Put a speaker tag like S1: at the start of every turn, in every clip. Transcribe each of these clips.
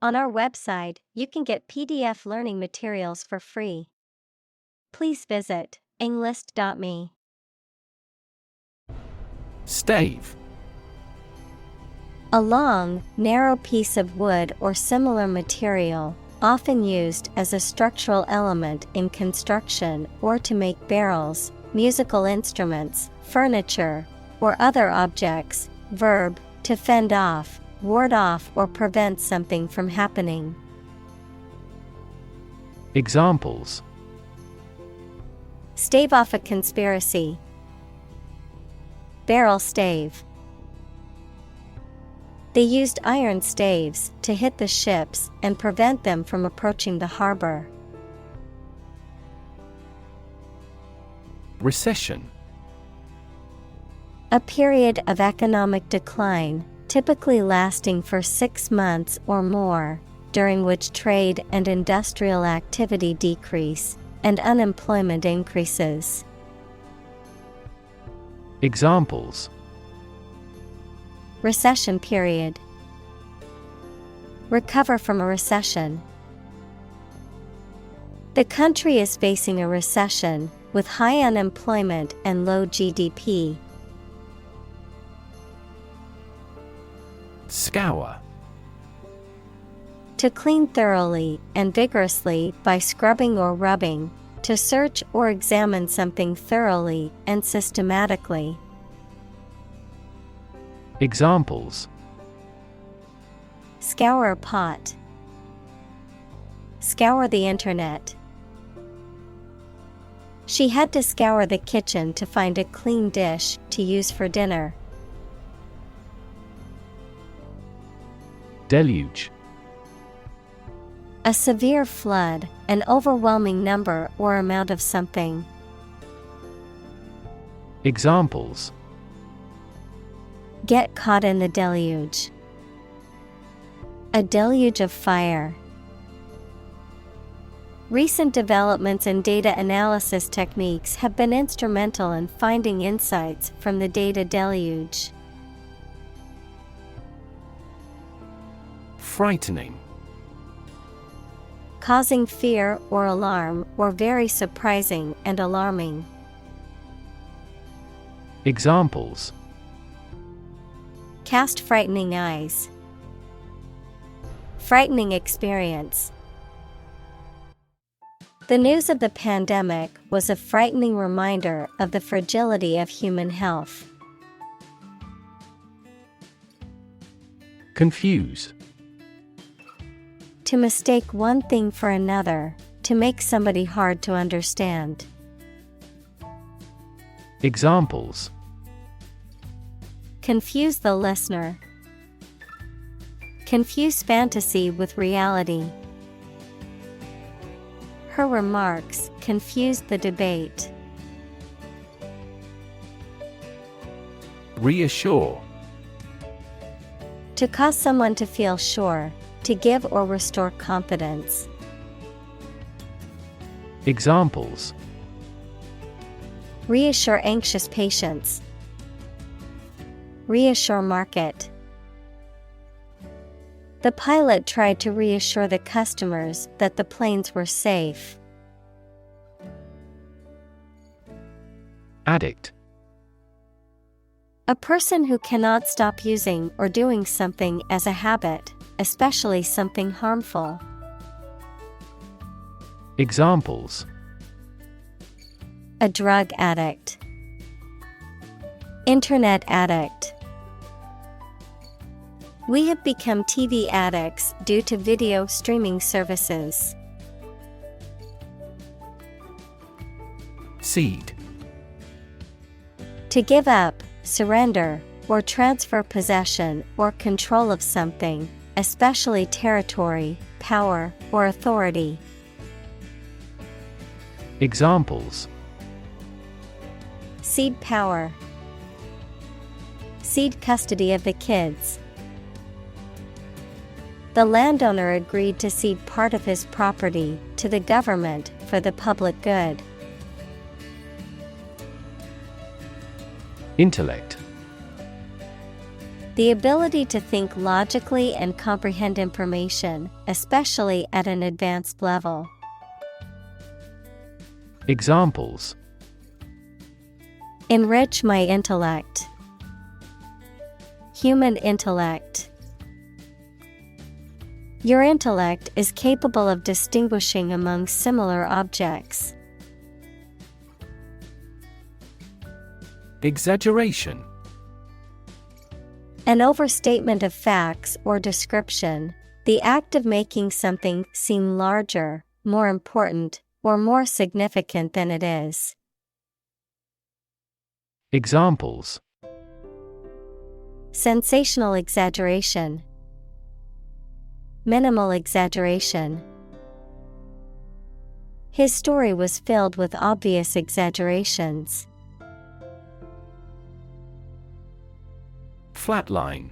S1: On our website, you can get PDF learning materials for free. Please visit englist.me.
S2: Stave.
S1: A long, narrow piece of wood or similar material, often used as a structural element in construction or to make barrels, musical instruments, furniture, or other objects. Verb, to fend off, ward off or prevent something from happening.
S2: Examples:
S1: Stave off a conspiracy. Barrel stave. They used iron staves to hit the ships and prevent them from approaching the harbor.
S2: Recession.
S1: A period of economic decline, typically lasting for 6 months or more, during which trade and industrial activity decrease and unemployment increases.
S2: Examples:
S1: Recession period. Recover from a recession. The country is facing a recession, with high unemployment and low GDP.
S2: Scour.
S1: To clean thoroughly and vigorously by scrubbing or rubbing, to search or examine something thoroughly and systematically.
S2: Examples:
S1: Scour a pot. Scour the internet. She had to scour the kitchen to find a clean dish to use for dinner.
S2: Deluge.
S1: A severe flood, an overwhelming number or amount of something.
S2: Examples:
S1: Get caught in the deluge. A deluge of fire. Recent developments in data analysis techniques have been instrumental in finding insights from the data deluge.
S2: Frightening.
S1: Causing fear or alarm, or very surprising and alarming.
S2: Examples:
S1: Cast frightening eyes. Frightening experience. The news of the pandemic was a frightening reminder of the fragility of human health.
S2: Confuse.
S1: To mistake one thing for another, to make somebody hard to understand.
S2: Examples:
S1: Confuse the listener. Confuse fantasy with reality. Her remarks confused the debate.
S2: Reassure.
S1: To cause someone to feel sure, to give or restore confidence.
S2: Examples:
S1: Reassure anxious patients. Reassure market. The pilot tried to reassure the customers that the planes were safe.
S2: Addict.
S1: A person who cannot stop using or doing something as a habit, especially something harmful.
S2: Examples:
S1: A drug addict. Internet addict. We have become TV addicts due to video streaming services.
S2: Cede.
S1: To give up, surrender, or transfer possession or control of something, especially territory, power, or authority.
S2: Examples:
S1: Cede power. Cede custody of the kids. The landowner agreed to cede part of his property to the government for the public good.
S2: Intellect.
S1: The ability to think logically and comprehend information, especially at an advanced level.
S2: Examples:
S1: enrich my intellect. Human intellect. Your intellect is capable of distinguishing among similar objects.
S2: Exaggeration.
S1: An overstatement of facts or description, the act of making something seem larger, more important, or more significant than it is.
S2: Examples:
S1: sensational exaggeration. Minimal exaggeration. His story was filled with obvious exaggerations.
S2: Flatline.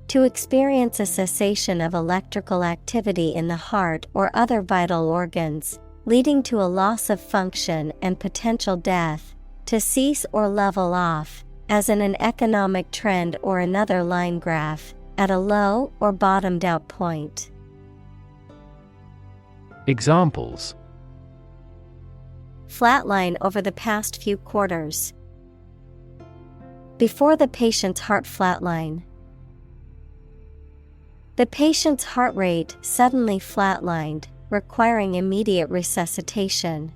S1: To experience a cessation of electrical activity in the heart or other vital organs, leading to a loss of function and potential death, to cease or level off, as in an economic trend or another line graph, at a low or bottomed out point.
S2: Examples:
S1: flatline over the past few quarters. Before the patient's heart flatline. The patient's heart rate suddenly flatlined, requiring immediate resuscitation.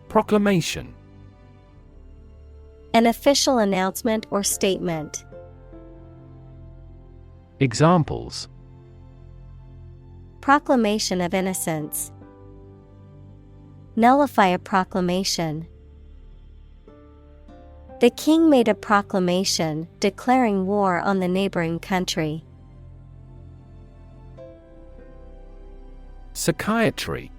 S2: Proclamation.
S1: An official announcement or statement.
S2: Examples:
S1: proclamation of innocence. Nullify a proclamation. The king made a proclamation declaring war on the neighboring country.
S2: Psychiatry.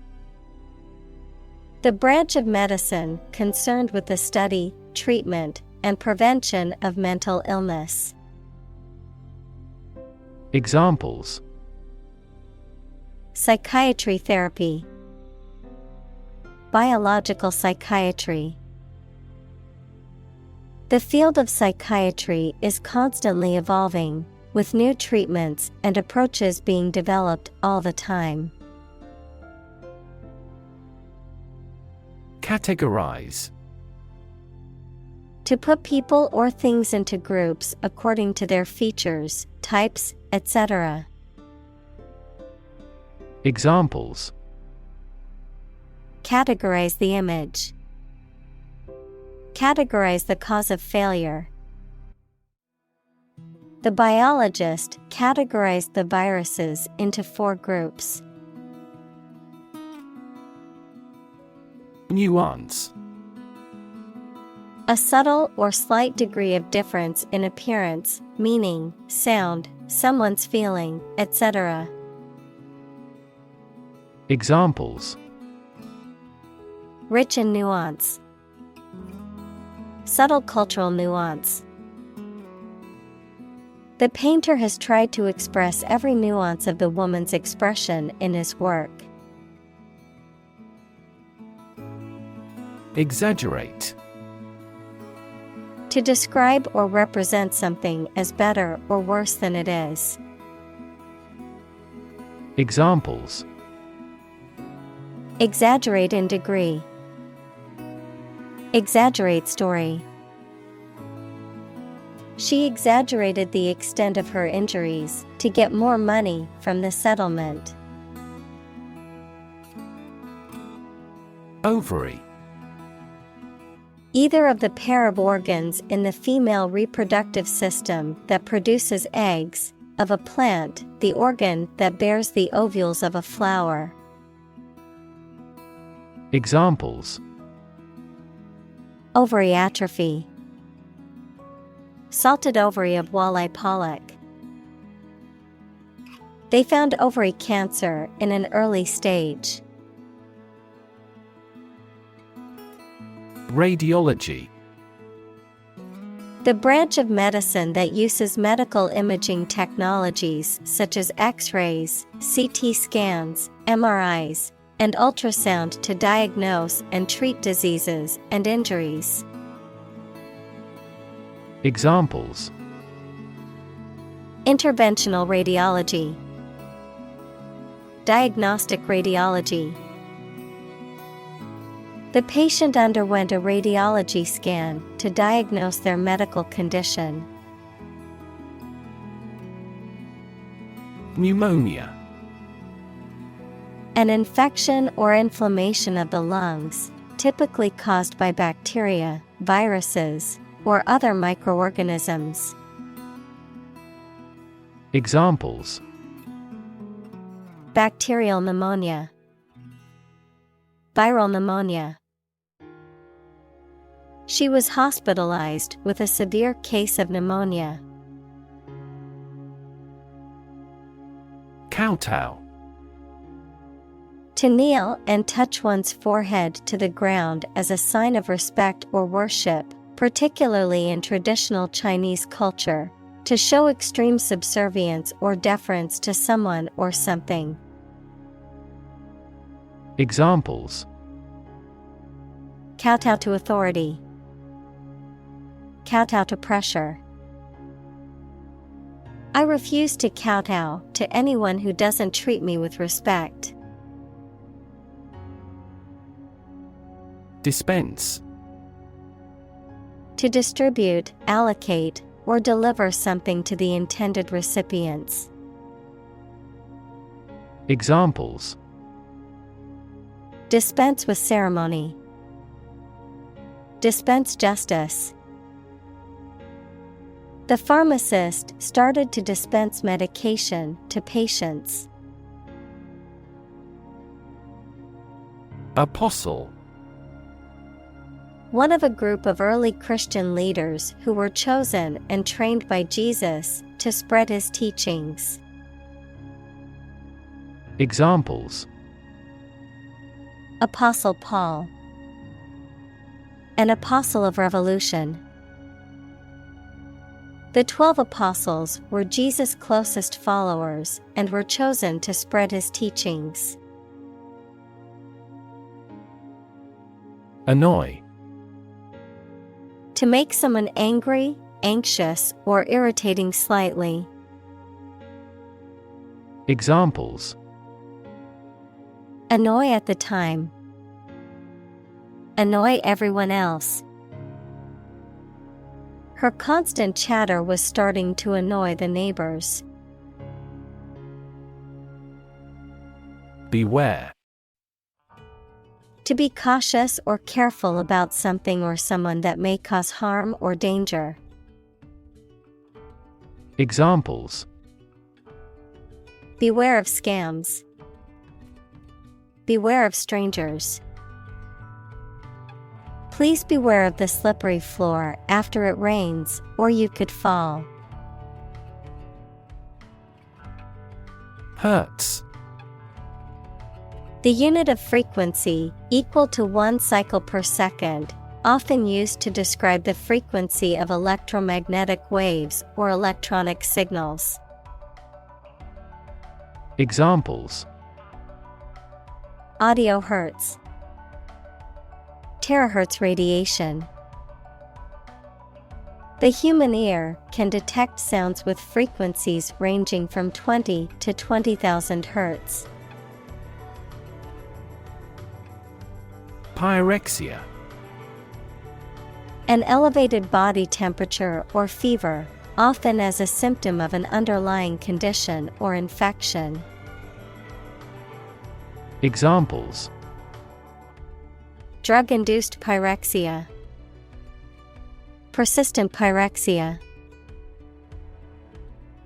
S1: The branch of medicine concerned with the study, treatment, and prevention of mental illness.
S2: Examples:
S1: psychiatry therapy. Biological psychiatry. The field of psychiatry is constantly evolving, with new treatments and approaches being developed all the time.
S2: Categorize.
S1: To put people or things into groups according to their features, types, etc.
S2: Examples:
S1: categorize the image. Categorize the cause of failure. The biologist categorized the viruses into 4 groups.
S2: Nuance.
S1: A subtle or slight degree of difference in appearance, meaning, sound, someone's feeling, etc.
S2: Examples:
S1: rich in nuance. Subtle cultural nuance. The painter has tried to express every nuance of the woman's expression in his work.
S2: Exaggerate.
S1: To describe or represent something as better or worse than it is.
S2: Examples:
S1: exaggerate in degree. Exaggerate story. She exaggerated the extent of her injuries to get more money from the settlement.
S2: Ovary.
S1: Either of the pair of organs in the female reproductive system that produces eggs, of a plant, the organ that bears the ovules of a flower.
S2: Examples:
S1: ovary atrophy. Salted ovary of walleye pollock. They found ovary cancer in an early stage.
S2: Radiology.
S1: The branch of medicine that uses medical imaging technologies such as X-rays, CT scans, MRIs, and ultrasound to diagnose and treat diseases and injuries.
S2: Examples:
S1: interventional radiology, diagnostic radiology. The patient underwent a radiology scan to diagnose their medical condition.
S2: Pneumonia.
S1: An infection or inflammation of the lungs, typically caused by bacteria, viruses, or other microorganisms.
S2: Examples:
S1: bacterial pneumonia, viral pneumonia. She was hospitalized with a severe case of pneumonia.
S2: Kowtow.
S1: To kneel and touch one's forehead to the ground as a sign of respect or worship, particularly in traditional Chinese culture, to show extreme subservience or deference to someone or something.
S2: Examples:
S1: kowtow to authority, kowtow to pressure. I refuse to kowtow to anyone who doesn't treat me with respect.
S2: Dispense.
S1: To distribute, allocate, or deliver something to the intended recipients.
S2: Examples:
S1: dispense with ceremony, dispense justice. The pharmacist started to dispense medication to patients.
S2: Apostle.
S1: One of a group of early Christian leaders who were chosen and trained by Jesus to spread his teachings.
S2: Examples:
S1: Apostle Paul, an apostle of revolution. The 12 apostles were Jesus' closest followers and were chosen to spread his teachings.
S2: Annoy.
S1: To make someone angry, anxious, or irritating slightly.
S2: Examples:
S1: annoy at the time, annoy everyone else. Her constant chatter was starting to annoy the neighbors.
S2: Beware.
S1: To be cautious or careful about something or someone that may cause harm or danger.
S2: Examples:
S1: beware of scams, beware of strangers. Please beware of the slippery floor after it rains, or you could fall.
S2: Hertz.
S1: The unit of frequency, equal to 1 cycle per second, often used to describe the frequency of electromagnetic waves or electronic signals.
S2: Examples:
S1: audio hertz, terahertz radiation. The human ear can detect sounds with frequencies ranging from 20 to 20,000 hertz.
S2: Pyrexia.
S1: An elevated body temperature or fever, often as a symptom of an underlying condition or infection.
S2: Examples:
S1: drug-induced pyrexia, persistent pyrexia.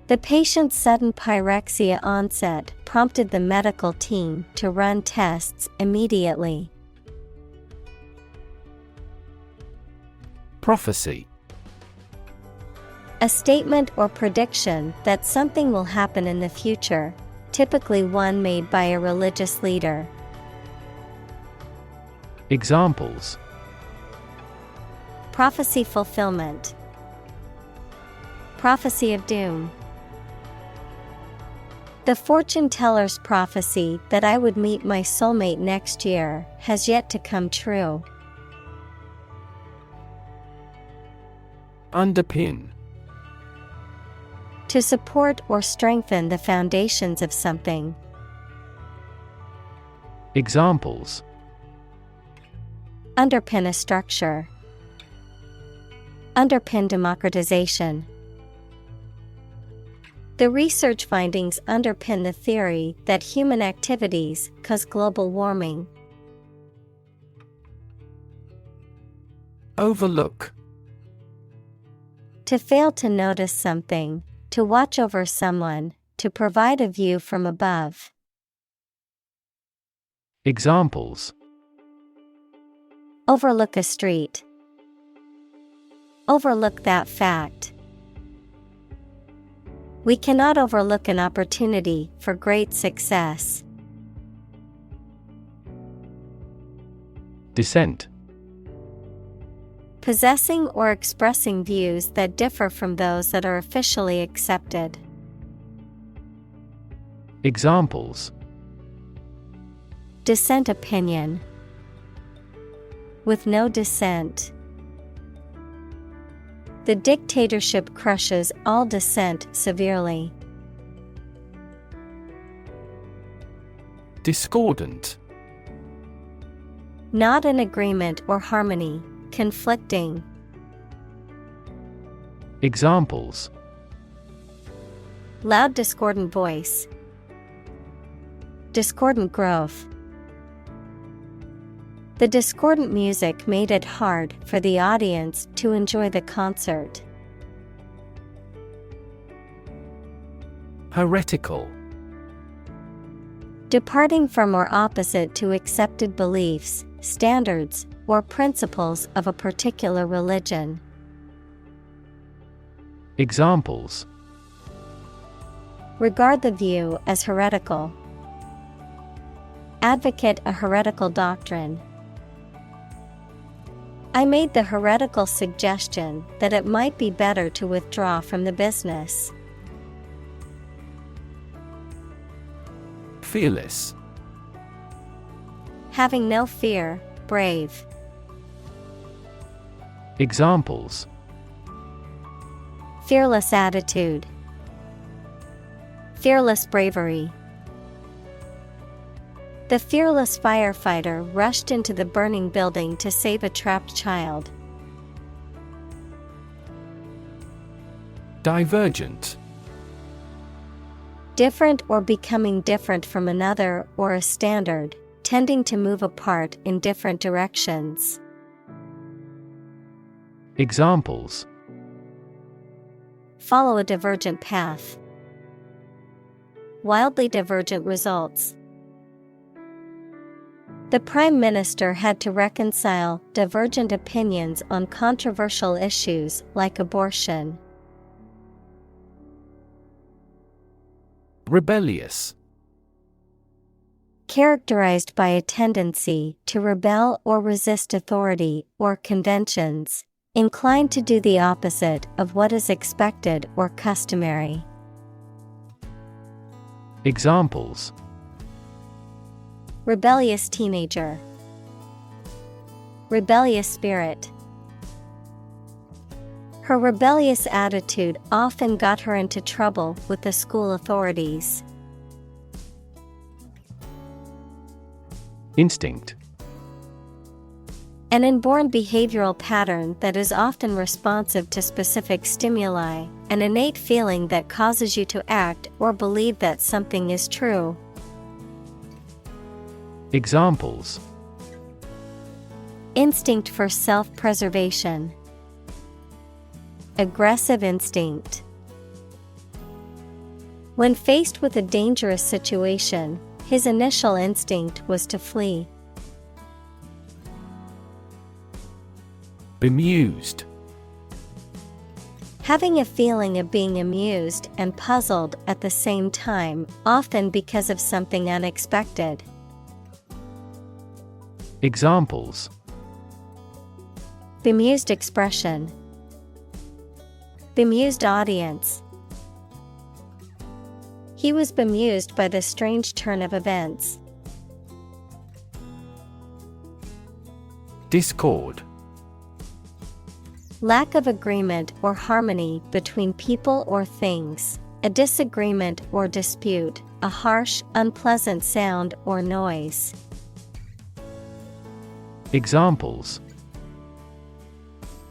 S1: The patient's sudden pyrexia onset prompted the medical team to run tests immediately.
S2: Prophecy.
S1: A statement or prediction that something will happen in the future, typically one made by a religious leader.
S2: Examples:
S1: prophecy fulfillment, prophecy of doom. The fortune teller's prophecy that I would meet my soulmate next year has yet to come true.
S2: Underpin.
S1: To support or strengthen the foundations of something.
S2: Examples:
S1: Underpin a structure. Underpin democratization. The research findings underpin the theory that human activities cause global warming.
S2: Overlook.
S1: To fail to notice something, to watch over someone, to provide a view from above.
S2: Examples:
S1: Overlook a street. Overlook that fact. We cannot overlook an opportunity for great success.
S2: Dissent.
S1: Possessing or expressing views that differ from those that are officially accepted.
S2: Examples:
S1: Dissent opinion. With no dissent. The dictatorship crushes all dissent severely.
S2: Discordant.
S1: Not in agreement or harmony, conflicting.
S2: Examples:
S1: Loud discordant voice. Discordant growth. The discordant music made it hard for the audience to enjoy the concert.
S2: Heretical.
S1: Departing from or opposite to accepted beliefs, standards, or principles of a particular religion.
S2: Examples:
S1: Regard the view as heretical. Advocate a heretical doctrine. I made the heretical suggestion that it might be better to withdraw from the business.
S2: Fearless.
S1: Having no fear, brave.
S2: Examples:
S1: Fearless attitude. Fearless bravery. The fearless firefighter rushed into the burning building to save a trapped child.
S2: Divergent.
S1: Different or becoming different from another or a standard, tending to move apart in different directions.
S2: Examples:
S1: Follow a divergent path. Wildly divergent results. The Prime Minister had to reconcile divergent opinions on controversial issues like abortion.
S2: Rebellious.
S1: Characterized by a tendency to rebel or resist authority or conventions, inclined to do the opposite of what is expected or customary.
S2: Examples:
S1: Rebellious teenager. Rebellious spirit. Her rebellious attitude often got her into trouble with the school authorities.
S2: Instinct.
S1: An inborn behavioral pattern that is often responsive to specific stimuli, an innate feeling that causes you to act or believe that something is true.
S2: Examples:
S1: Instinct for self-preservation. Aggressive instinct. When faced with a dangerous situation, his initial instinct was to flee.
S2: Bemused.
S1: Having a feeling of being amused and puzzled at the same time, often because of something unexpected.
S2: Examples:
S1: Bemused expression. Bemused audience. He was bemused by the strange turn of events.
S2: Discord.
S1: Lack of agreement or harmony between people or things, a disagreement or dispute, a harsh, unpleasant sound or noise.
S2: Examples: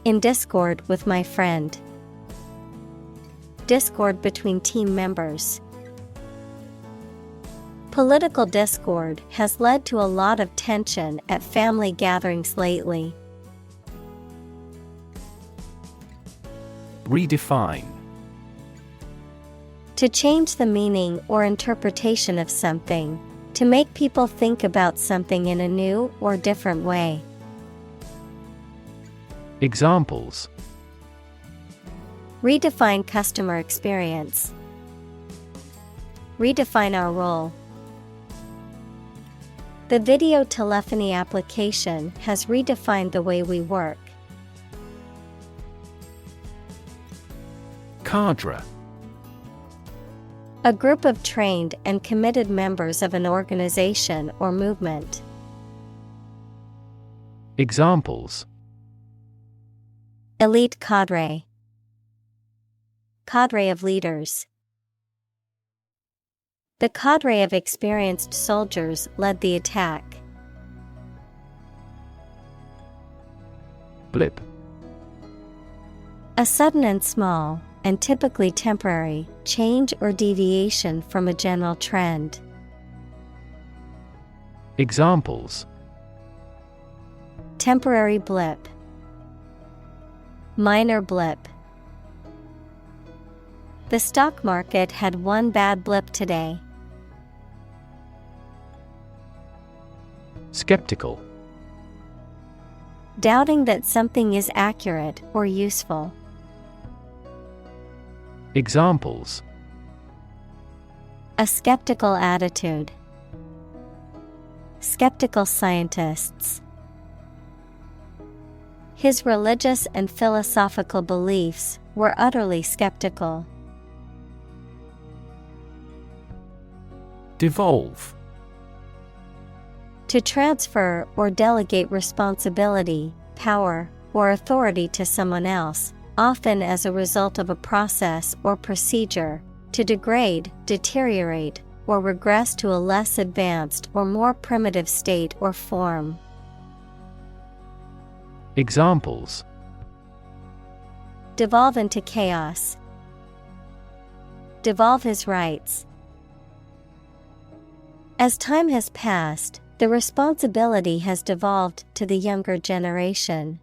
S1: In discord with my friend. Discord between team members. Political discord has led to a lot of tension at family gatherings lately.
S2: Redefine.
S1: To change the meaning or interpretation of something, to make people think about something in a new or different way.
S2: Examples:
S1: Redefine customer experience. Redefine our role. The video telephony application has redefined the way we work.
S2: Cadre.
S1: A group of trained and committed members of an organization or movement.
S2: Examples:
S1: Elite cadre. Cadre of leaders. The cadre of experienced soldiers led the attack.
S2: Blip.
S1: A sudden and small, and typically temporary, change or deviation from a general trend.
S2: Examples:
S1: Temporary blip. Minor blip. The stock market had one bad blip today.
S2: Skeptical.
S1: Doubting that something is accurate or useful.
S2: Examples:
S1: A skeptical attitude. Skeptical scientists. His religious and philosophical beliefs were utterly skeptical.
S2: Devolve.
S1: To transfer or delegate responsibility, power, or authority to someone else, often as a result of a process or procedure, to degrade, deteriorate, or regress to a less advanced or more primitive state or form.
S2: Examples:
S1: Devolve into chaos. Devolve his rights. As time has passed, the responsibility has devolved to the younger generation.